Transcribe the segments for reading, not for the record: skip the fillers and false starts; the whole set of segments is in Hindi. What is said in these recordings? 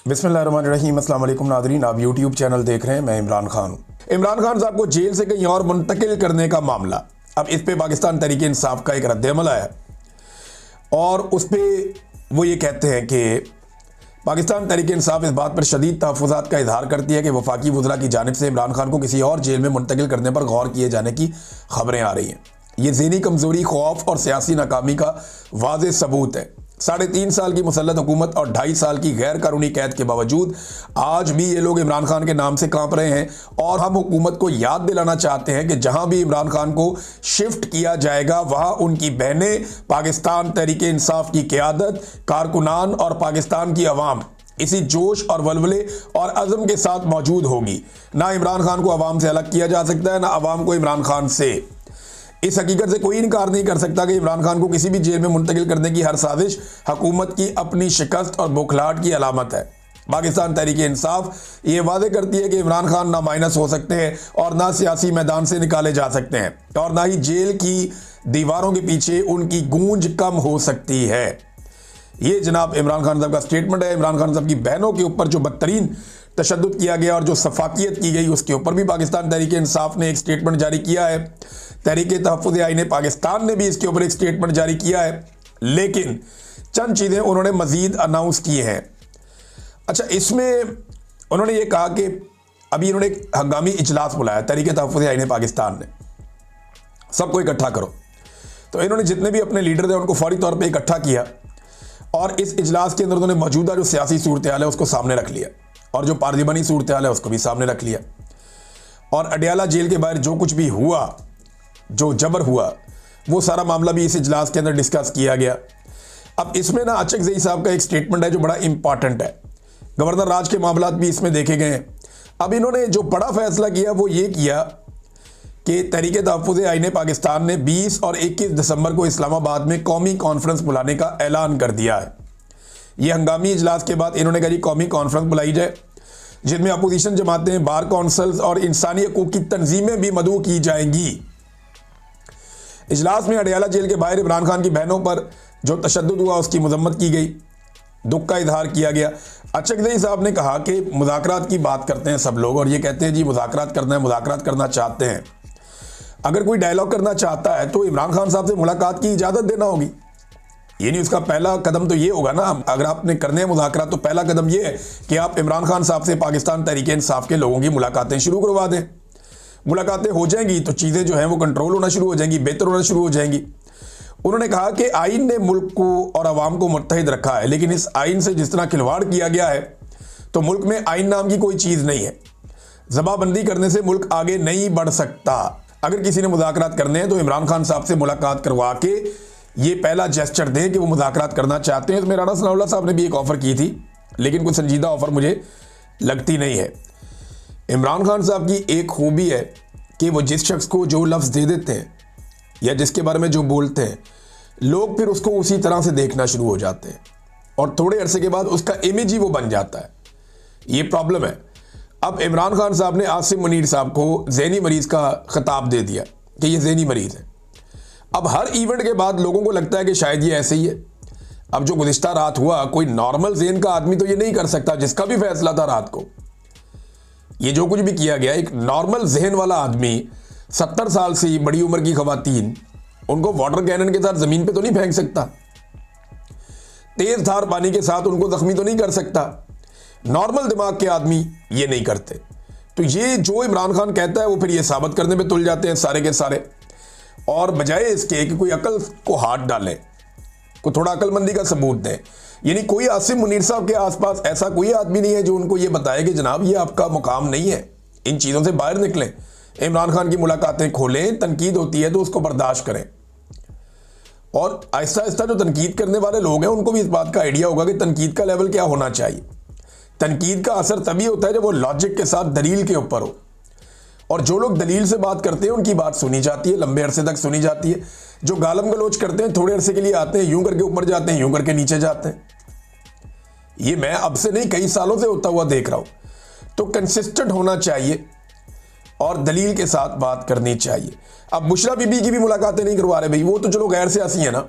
बिस्मिल्लाहिर्रहमानिर्रहीम। अस्सलाम वालेकुम नाज़रीन, आप यूट्यूब चैनल देख रहे हैं। मैं इमरान खान हूँ। इमरान खान साहब को जेल से कहीं और मुंतकिल करने का मामला, अब इस पे पाकिस्तान तहरीक इंसाफ का एक रद्द-ए-अमल आया और उस पर वो ये कहते हैं कि पाकिस्तान तहरीक इंसाफ इस बात पर शदीद तहफ़्फ़ुज़ात का इजहार करती है कि वफाकी वज़रा की जानिब से इमरान खान को किसी और जेल में मुंतकिल करने पर गौर किए जाने की खबरें आ रही हैं। ये ज़हनी कमज़ोरी, खौफ और सियासी नाकामी का वाज़ेह सबूत है। 3.5 साल की मुसल्लत हुकूमत और 2.5 साल की गैर कानूनी कैद के बावजूद आज भी ये लोग इमरान खान के नाम से कांप रहे हैं और हम हुकूमत को याद दिलाना चाहते हैं कि जहां भी इमरान खान को शिफ्ट किया जाएगा वहां उनकी बहनें, पाकिस्तान तहरीक इंसाफ की क़यादत, कारकुनान और पाकिस्तान की अवाम इसी जोश और वलवले और अज़म के साथ मौजूद होगी। ना इमरान खान को अवाम से अलग किया जा सकता है, ना अवाम को इमरान खान से। इस हकीकत से कोई इनकार नहीं कर सकता कि इमरान खान को किसी भी जेल में मुंतकिल करने की हर साजिश हुकूमत की अपनी शिकस्त और बौखलाहट की अलामत है। पाकिस्तान तहरीक इंसाफ ये वादे करती है कि इमरान खान ना माइनस हो सकते हैं और ना सियासी मैदान से निकाले जा सकते हैं और ना ही जेल की दीवारों के पीछे उनकी गूंज कम हो सकती है। ये जनाब इमरान खान साहब का स्टेटमेंट है। इमरान खान साहब की बहनों के ऊपर जो बदतरीन तशद्दुद किया गया और जो सफाकियत की गई उसके ऊपर भी पाकिस्तान तहरीक इंसाफ ने एक स्टेटमेंट जारी किया है। तहरीक तहफ़्फ़ुज़ आईन पाकिस्तान ने भी इसके ऊपर एक स्टेटमेंट जारी किया है, लेकिन चंद चीज़ें उन्होंने मज़ीद अनाउंस की हैं। अच्छा, इसमें उन्होंने ये कहा कि अभी इन्होंने एक हंगामी इजलास बुलाया तहरीक तहफ़्फ़ुज़ आईन पाकिस्तान ने, सबको इकट्ठा करो। तो इन्होंने जितने भी अपने लीडर थे उनको फौरी तौर पर इकट्ठा किया और इस इजलास के अंदर उन्होंने मौजूदा जो सियासी सूरत हाल है उसको सामने रख लिया और जो पार्लिमानी सूरत हाल है उसको भी सामने रख लिया और अडयाला जेल के बाहर जो कुछ भी हुआ, जो जबर हुआ, वो सारा मामला भी इस इजलास के अंदर डिस्कस किया गया। अब इसमें ना अचकज़ई साहब का एक स्टेटमेंट है जो बड़ा इंपॉर्टेंट है। गवर्नर राज के मामला भी इसमें देखे गए हैं। अब इन्होंने जो बड़ा फैसला किया वो ये किया कि तहरीक तहफ़्फ़ुज़ आईन पाकिस्तान ने 20 और 21 दिसंबर को इस्लामाबाद में कौमी कॉन्फ्रेंस बुलाने का ऐलान कर दिया है। ये हंगामी इजलास के बाद इन्होंने कहा जी कौमी कॉन्फ्रेंस बुलाई जाए जिनमें अपोजिशन जमातें, बार काउंसिल्स और इंसानी हकूक़ की तंजीमें भी मदऊ की जाएंगी। इजलास में अडयाला जेल के बाहर इमरान खान की बहनों पर जो तशद्दुद हुआ उसकी मजम्मत की गई, दुख का इजहार किया गया। अचकज़ई साहब ने कहा कि मुज़ाकरात की बात करते हैं सब लोग और ये कहते हैं जी मुज़ाकरात करना है, मुज़ाकरात करना चाहते हैं। अगर कोई डायलॉग करना चाहता है तो इमरान खान साहब से मुलाकात की इजाज़त देना होगी। ये नहीं, उसका पहला कदम तो ये होगा ना, अगर आपने करने हैं मुज़ाकरात तो पहला कदम ये है कि आप इमरान खान साहब से पाकिस्तान तहरीक इंसाफ के लोगों की मुलाकातें शुरू करवा दें। मुलाकातें हो जाएंगी तो चीज़ें जो हैं वो कंट्रोल होना शुरू हो जाएंगी, बेहतर होना शुरू हो जाएंगी। उन्होंने कहा कि आइन ने मुल्क को और आवाम को मुत्तहिद रखा है, लेकिन इस आइन से जिस तरह खिलवाड़ किया गया है तो मुल्क में आइन नाम की कोई चीज़ नहीं है। ज़बाबंदी करने से मुल्क आगे नहीं बढ़ सकता। अगर किसी ने मुज़ाकरात करने हैं तो इमरान खान साहब से मुलाकात करवा के ये पहला जेस्चर दें कि वो मुज़ाकरात करना चाहते हैं। इसमें राणा सनाउल्लाह साहब ने भी एक ऑफ़र की थी, लेकिन कोई संजीदा ऑफ़र मुझे लगती नहीं है। इमरान खान साहब की एक खूबी है कि वो जिस शख्स को जो लफ्ज़ दे देते हैं या जिसके बारे में जो बोलते हैं, लोग फिर उसको उसी तरह से देखना शुरू हो जाते हैं और थोड़े अरसे के बाद उसका इमेज ही वो बन जाता है। ये प्रॉब्लम है। अब इमरान खान साहब ने आसिम मुनीर साहब को ज़हनी मरीज़ का खिताब दे दिया कि ये ज़हनी मरीज़ है। अब हर इवेंट के बाद लोगों को लगता है कि शायद ये ऐसे ही है। अब जो गुज़िश्ता रात हुआ, कोई नॉर्मल ज़हन का आदमी तो ये नहीं कर सकता, जिसका भी फैसला था रात को, ये जो कुछ भी किया गया, एक नॉर्मल जहन वाला आदमी 70 साल से बड़ी उम्र की खवातीन, उनको वाटर कैनन के साथ ज़मीन पे तो नहीं फेंक सकता, तेज़ धार पानी के साथ उनको ज़ख्मी तो नहीं कर सकता। नॉर्मल दिमाग के आदमी ये नहीं करते। तो ये जो इमरान खान कहता है वो फिर ये साबित करने में तुल जाते हैं सारे के सारे, और बजाय इसके कि कोई अकल को हाथ डालें, को थोड़ा अकलमंदी का सबूत दें। यानी कोई आसिम मुनीर साहब के आसपास ऐसा कोई आदमी नहीं है जो उनको ये बताए कि जनाब ये आपका मुकाम नहीं है, इन चीज़ों से बाहर निकलें, इमरान खान की मुलाकातें खोलें, तनकीद होती है तो उसको बर्दाश्त करें। और आहिस्ता आहिस्ता जो तनकीद करने वाले लोग हैं उनको भी इस बात का आइडिया होगा कि तनकीद का लेवल क्या होना चाहिए। तनकीद का असर तभी होता है जब वो लॉजिक के साथ दलील के ऊपर हो, और जो लोग दलील से बात करते हैं उनकी बात सुनी जाती है, लंबे अरसे तक सुनी जाती है। जो गालम गलोच करते हैं थोड़े अरसे के लिए आते हैं, यूं करके ऊपर जाते हैं, यूं करके नीचे जाते हैं। ये मैं अब से नहीं, कई सालों से होता हुआ देख रहा हूं। तो कंसिस्टेंट होना चाहिए और दलील के साथ बात करनी चाहिए। अब बुशरा बीबी की भी मुलाकातें नहीं करवा रहे भाई, वो तो चलो गैर सियासी है ना,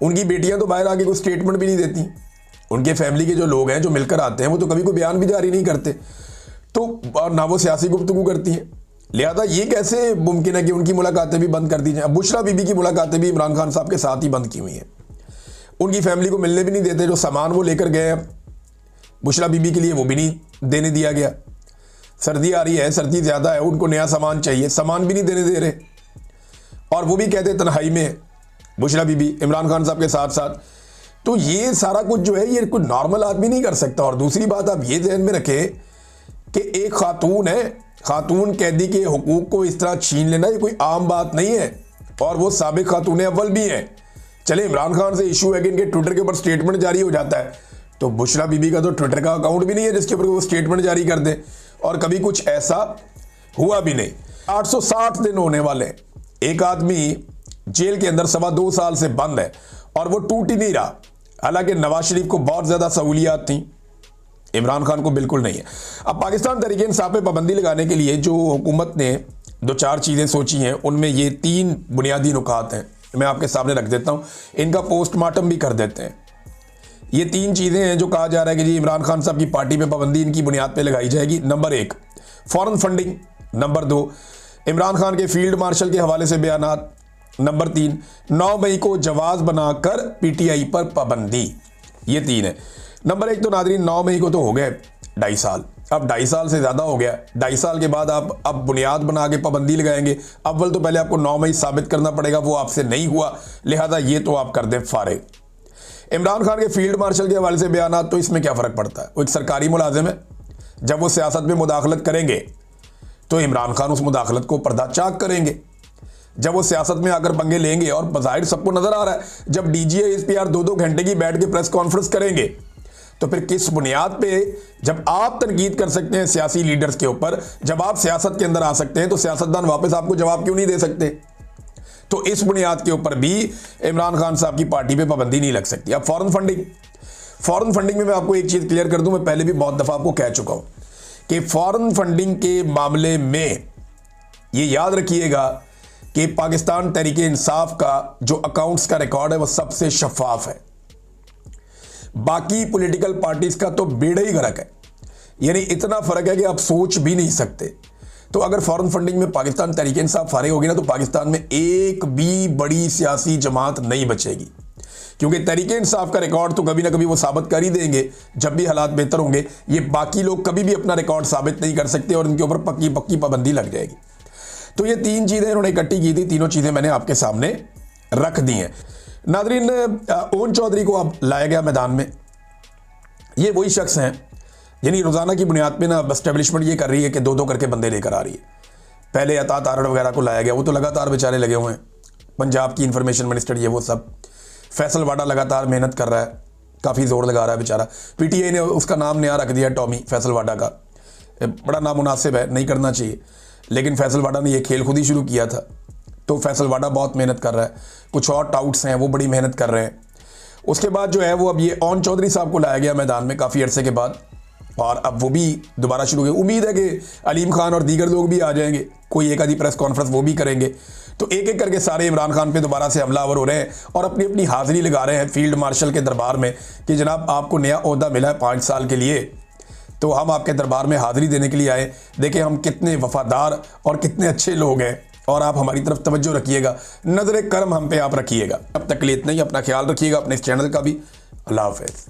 उनकी बेटियां तो बाहर आके कोई स्टेटमेंट भी नहीं देती, उनके फैमिली के जो लोग हैं जो मिलकर आते हैं वो तो कभी कोई बयान भी जारी नहीं करते, तो ना वो सियासी गुफ्तगू करती हैं। लिहाजा ये कैसे मुमकिन है कि उनकी मुलाकातें भी बंद कर दी जाएं। बुशरा बीबी की मुलाकातें भी इमरान खान साहब के साथ ही बंद की हुई हैं। उनकी फैमिली को मिलने भी नहीं देते, जो सामान वो लेकर गए हैं बुशरा बीबी के लिए वो भी नहीं देने दिया गया। सर्दी आ रही है, सर्दी ज़्यादा है, उनको नया सामान चाहिए, सामान भी नहीं देने दे रहे, और वो भी कहते तन्हाई में बुशरा बीबी इमरान खान साहब के साथ साथ। तो ये सारा कुछ जो है ये कोई नॉर्मल आदमी नहीं कर सकता। और दूसरी बात आप ये ध्यान में रखें कि एक खातून है, खातून कैदी के हुकूक को इस तरह छीन लेना ये कोई आम बात नहीं है, और वो साबिक खातून अव्वल भी हैं। चले इमरान खान से इशू है कि इनके ट्विटर के ऊपर स्टेटमेंट जारी हो जाता है, तो बुशरा बीबी का तो ट्विटर का अकाउंट भी नहीं है जिसके ऊपर वो स्टेटमेंट जारी कर दे, और कभी कुछ ऐसा हुआ भी नहीं। 860 दिन होने वाले, एक आदमी जेल के अंदर 2.25 साल से बंद है और वो टूट ही नहीं रहा। हालांकि नवाज शरीफ को बहुत ज्यादा सहूलियात थी, इमरान खान को बिल्कुल नहीं है। अब पाकिस्तान तहरीक इंसाफ पे पाबंदी लगाने के लिए जो हुकूमत ने 2-4 चीज़ें सोची हैं, उनमें ये 3 बुनियादी नुकात हैं, मैं आपके सामने रख देता हूँ, इनका पोस्टमार्टम भी कर देते हैं। ये 3 चीज़ें हैं जो कहा जा रहा है कि जी इमरान खान साहब की पार्टी पे पाबंदी इनकी बुनियाद पे लगाई जाएगी। Number 1 foreign funding, number 2 Imran Khan के फील्ड मार्शल के हवाले से बयानात, नंबर 3 9 मई को जवाज बनाकर पीटीआई पर पाबंदी। ये 3 है। नंबर 1 तो नादरीन 9 मई को तो हो गए 2.5 साल, अब 2.5 साल से ज़्यादा हो गया। 2.5 साल के बाद आप अब बुनियाद बना के पाबंदी लगाएंगे। अव्वल तो पहले आपको 9 मई साबित करना पड़ेगा, वो आपसे नहीं हुआ, लिहाजा ये तो आप कर दें फारिग। इमरान खान के फील्ड मार्शल के हवाले से बयान, तो इसमें क्या फ़र्क पड़ता है, वो एक सरकारी मुलाजिम है, जब वो सियासत में मुदाखलत करेंगे तो इमरान खान उस मुदाखलत को पर्दाचाक करेंगे। जब वो सियासत में आकर पंगे लेंगे, और बज़ाहिर सबको नजर आ रहा है, जब डीजीआई एसपीआर 2-2 घंटे की बैठ के प्रेस कॉन्फ्रेंस करेंगे, तो फिर किस बुनियाद पे, जब आप तनकीद कर सकते हैं सियासी लीडर्स के ऊपर, जब आप सियासत के अंदर आ सकते हैं, तो सियासतदान वापस आपको जवाब क्यों नहीं दे सकते? तो इस बुनियाद के ऊपर भी इमरान खान साहब की पार्टी पे पाबंदी नहीं लग सकती। अब फॉरेन फंडिंग में मैं आपको एक चीज क्लियर कर दूं, मैं पहले भी बहुत दफा आपको कह चुका हूं कि फॉरेन फंडिंग के मामले में ये याद रखिएगा कि पाकिस्तान तहरीक इंसाफ का जो अकाउंट्स का रिकॉर्ड है वो सबसे शफाफ है। बाकी पॉलिटिकल पार्टीज का तो बेड़ा ही गर्क है, यानी इतना फर्क है कि आप सोच भी नहीं सकते। तो अगर फॉरेन फंडिंग में पाकिस्तान तहरीक इंसाफ फारिग होगी ना, तो पाकिस्तान में एक भी बड़ी सियासी जमात नहीं बचेगी, क्योंकि तहरीक इंसाफ का रिकॉर्ड तो कभी ना कभी वो साबित कर ही देंगे जब भी हालात बेहतर होंगे। ये बाकी लोग कभी भी अपना रिकॉर्ड साबित नहीं कर सकते और इनके ऊपर पक्की पाबंदी लग जाएगी। तो ये 3 चीज़ें इन्होंने इकट्ठी की थी, तीनों चीज़ें मैंने आपके सामने रख दी हैं। नादरीन, ओन चौधरी को अब लाया गया मैदान में। ये वही शख्स हैं यानी रोज़ाना की बुनियाद पे ना एस्टेब्लिशमेंट ये कर रही है कि 2-2 करके बंदे लेकर आ रही है। पहले अता तारड़ वगैरह को लाया गया, वो तो लगातार बेचारे लगे हुए हैं, पंजाब की इंफॉर्मेशन मिनिस्टर ये वो सब। फैसल वाडा लगातार मेहनत कर रहा है, काफ़ी जोर लगा रहा है बेचारा। पीटीआई ने उसका नाम नया रख दिया टॉमी, फैसल वाडा का, बड़ा नामुनासिब है, नहीं करना चाहिए, लेकिन फैसल वाडा ने ये खेल खुद ही शुरू किया था। तो फैसल वाडा बहुत मेहनत कर रहा है, कुछ और टाउट्स हैं वो बड़ी मेहनत कर रहे हैं। उसके बाद जो है वो अब ये ओन चौधरी साहब को लाया गया मैदान में काफ़ी अरसे के बाद, और अब वो भी दोबारा शुरू हुए। उम्मीद है कि अलीम खान और दीगर लोग भी आ जाएंगे, कोई एक आधी प्रेस कॉन्फ्रेंस वो भी करेंगे। तो एक एक करके सारे इमरान खान पे दोबारा से हमलावर हो रहे हैं और अपनी अपनी हाजिरी लगा रहे हैं फील्ड मार्शल के दरबार में कि जनाब आपको नया ओहदा मिला है 5 साल के लिए, तो हम आपके दरबार में हाजिरी देने के लिए आए। देखें हम कितने वफादार और कितने अच्छे लोग हैं, और आप हमारी तरफ तवज्जो रखिएगा, नजर करम हम पे आप रखिएगा। अब तक के लिए इतना ही, अपना ख्याल रखिएगा, अपने इस चैनल का भी। अल्लाह हाफ़िज़।